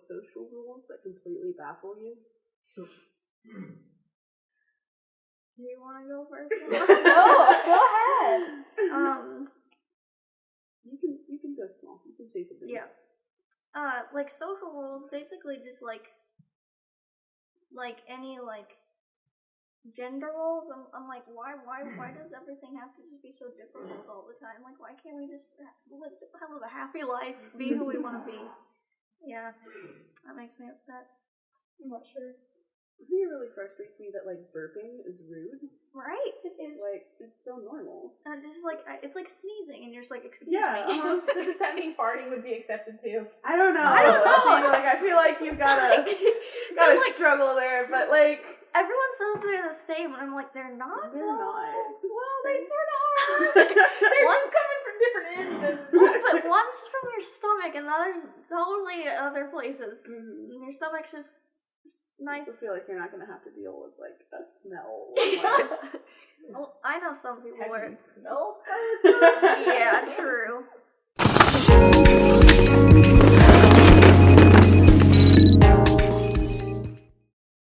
social rules that completely baffle you? Do you want to go first? No, go ahead. You can go small. You can say something. Yeah. Like social rules, basically just like any like gender roles. I'm like, why does everything have to just be so difficult all the time? Like, why can't we just live a happy life, be who we want to be? Yeah, that makes me upset. I'm not sure. I think it really frustrates me that like burping is rude. Right? It is. Like, it's so normal. Just like it's like sneezing, and you're just like, excuse Yeah, me. So does that mean farting would be accepted too? I don't know. See, like, I feel like you've gotta struggle there, but like everyone says they're the same, and I'm like, they're not. They're not. Well, they sort of are. They're just coming from different ends. But one's from your stomach, and the other's totally other places. Mm-hmm. And your stomach's just nice. I also feel like you're not gonna have to deal with like a smell. Well, I know some people where it's smelled yeah, true.